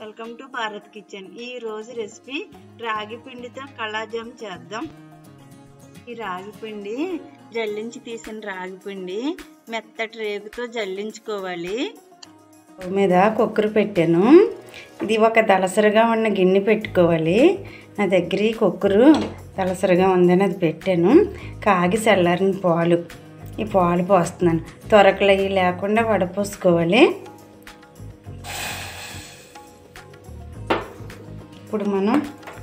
Welcome to Bharat kitchen. ఈ రోజు recipe రాగి పిండితో కళాజామ్ చేద్దాం. ఈ రాగి పిండి జల్లించి తీసిన రాగి పిండి మెత్తటి రేగుతో జల్లించుకోవాలి. స్టవ్ మీద కుక్కర్ పెట్టాను. ఇది ఒక దళసరిగా ఉన్న గిన్నె పెట్టుకోవాలి. నా దగ్గర ఈ కుక్కరు దళసరిగా ఉందని అది పెట్టాను. కాగి చల్లారిన పాలు, ఈ పాలు పోస్తున్నాను. తొరకలు అవి లేకుండా వడపోసుకోవాలి. ఇప్పుడు మనం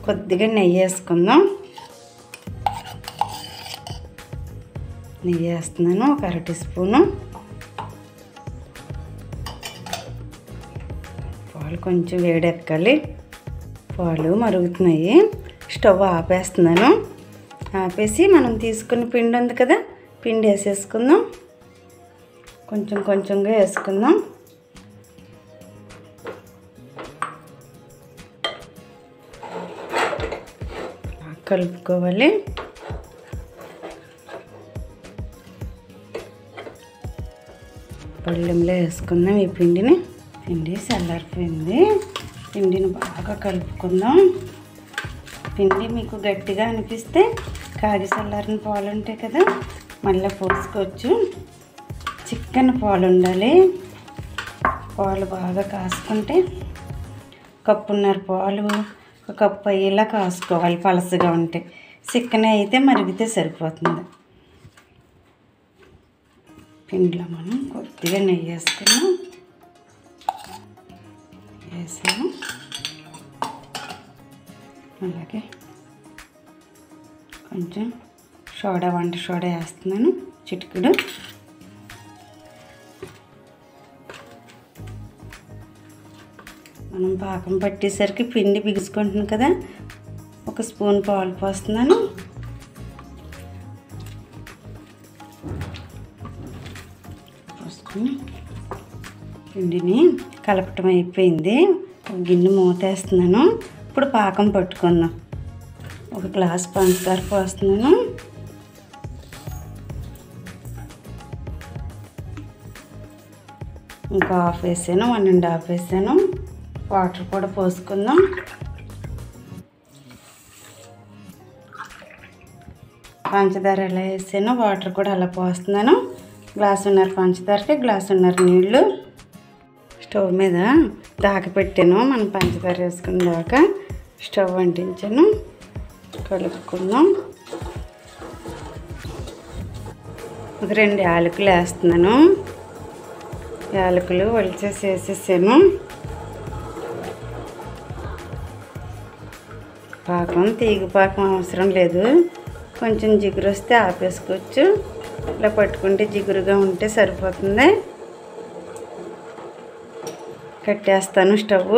కొద్దిగా నెయ్యి వేసుకుందాం. నెయ్యి వేస్తున్నాను, ఒక 1/2 టీ స్పూను. పాలు కొంచెం వేడెక్కాలి. పాలు మరుగుతున్నాయి. స్టవ్ ఆపేస్తున్నాను. ఆపేసి మనం తీసుకున్న పిండి ఉంది కదా, పిండి వేసేసుకుందాం. కొంచెం కొంచెంగా వేసుకుందాం. కలుపుకోవాలి. పళ్ళెంలో వేసుకుందాం ఈ పిండిని. పిండి చల్లారిపోయింది. పిండిని బాగా కలుపుకుందాం. పిండి మీకు గట్టిగా అనిపిస్తే కాగి చల్లారిన పాలు ఉంటాయి కదా, మళ్ళీ పోసుకోవచ్చు. చిక్కని పాలు ఉండాలి. పాలు బాగా కాసుకుంటే కప్పున్నర పాలు ఒక కప్పు అయ్యేలా కాసుకోవాలి. పలసగా ఉంటే, చిక్కనే అయితే మరిగితే సరిపోతుంది. పిండిలో మనం కొద్దిగా నెయ్యి వేసుకున్నాం. వేసాము. అలాగే కొంచెం సోడా, వంట సోడా వేస్తున్నాను, చిటికెడు. మనం పాకం పట్టేసరికి పిండి బిగుసుకుంటుంది కదా, 1 స్పూన్ పాలు పోస్తున్నాను. పోసుకుని పిండిని కలపటం అయిపోయింది. ఒక గిన్నె మూతేస్తున్నాను. ఇప్పుడు పాకం పట్టుకుందాం. 1 గ్లాస్ పంచదార పోస్తున్నాను. ఇంకా హాఫ్ వేసాను, 1 1/2 వేసాను. వాటర్ కూడా పోసుకుందాం. పంచదార ఎలా వేసానో వాటర్ కూడా అలా పోస్తున్నాను. గ్లాసున్నర పంచదారకి గ్లాసున్నర నీళ్ళు. స్టవ్ మీద దాకా పెట్టాను. మనం పంచదార వేసుకున్న దాకా స్టవ్ అంటించాను. కలుపుకుందాం. ఒక 2 యాలకులు వేస్తున్నాను. యాలకులు వలిచేసి వేసేసాను. పాకం తీగ పాకం అవసరం లేదు. కొంచెం జిగురు వస్తే ఆపేసుకోవచ్చు. ఇలా పట్టుకుంటే జిగురుగా ఉంటే సరిపోతుంది. కట్టేస్తాను స్టవ్.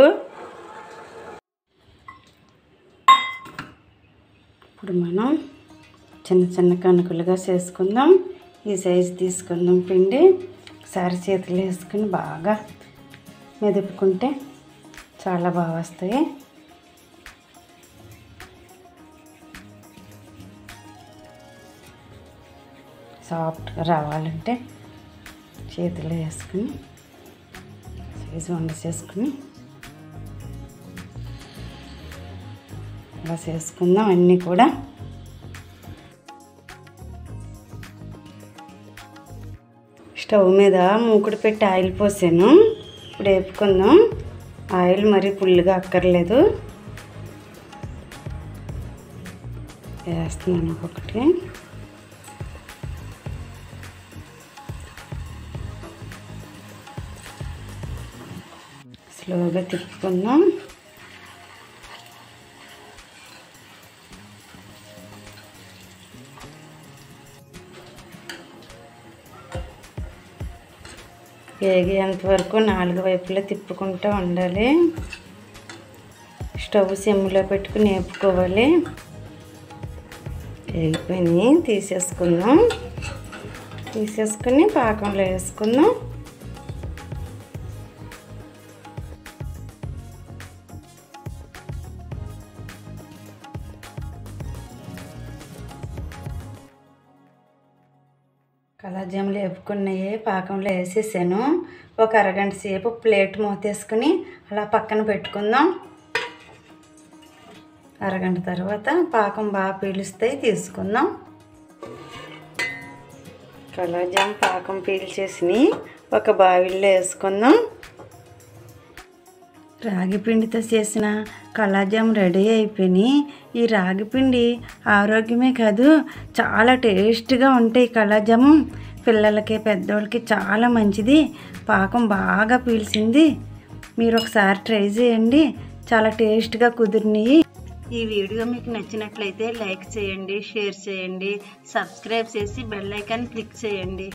ఇప్పుడు మనం చిన్న చిన్న కణుకులుగా చేసుకుందాం. ఈ సైజు తీసుకుందాం పిండి. ఒకసారి చేతులు వేసుకుని బాగా మెదుపుకుంటే చాలా బాగా వస్తాయి. సాఫ్ట్గా రావాలంటే చేతులు వేసుకుని సైజు వండ చేసుకుని ఇలా చేసుకుందాం అన్నీ కూడా. స్టవ్ మీద మూకుడు పెట్టి ఆయిల్ పోసాను. ఇప్పుడు వేపుకుందాం. ఆయిల్ మరీ ఫుల్గా అక్కర్లేదు. వేస్తున్నాను ఒక్కొక్కటి. స్లోగా తిప్పుకుందాం. వేగేంత వరకు 4 వైపులా తిప్పుకుంటూ ఉండాలి. స్టవ్ సిమ్లో పెట్టుకుని వేపుకోవాలి. వేగిపోయి తీసేసుకుందాం. తీసేసుకుని పాకంలో వేసుకుందాం. కలాజాములు వేపుకున్నాయి పాకంలో వేసేసాను. ఒక అరగంట సేపు ప్లేట్ మూతేసుకుని అలా పక్కన పెట్టుకుందాం. అరగంట తర్వాత పాకం బాగా పీలుస్తాయి, తీసుకుందాం. కలాజాము పాకం పీల్చేసి ఒక బావిల్లో వేసుకుందాం. రాగిపిండితో చేసిన కలాజాము రెడీ అయిపోయి. ఈ రాగిపిండి ఆరోగ్యమే కాదు, చాలా టేస్ట్గా ఉంటాయి. కలాజాము పిల్లలకి పెద్దోళ్ళకి చాలా మంచిది. పాకం బాగా పీల్చింది. మీరు ఒకసారి ట్రై చేయండి, చాలా టేస్ట్గా కుదిరినాయి. ఈ వీడియో మీకు నచ్చినట్లయితే లైక్ చేయండి, షేర్ చేయండి, సబ్స్క్రైబ్ చేసి బెల్ ఐకాన్ క్లిక్ చేయండి.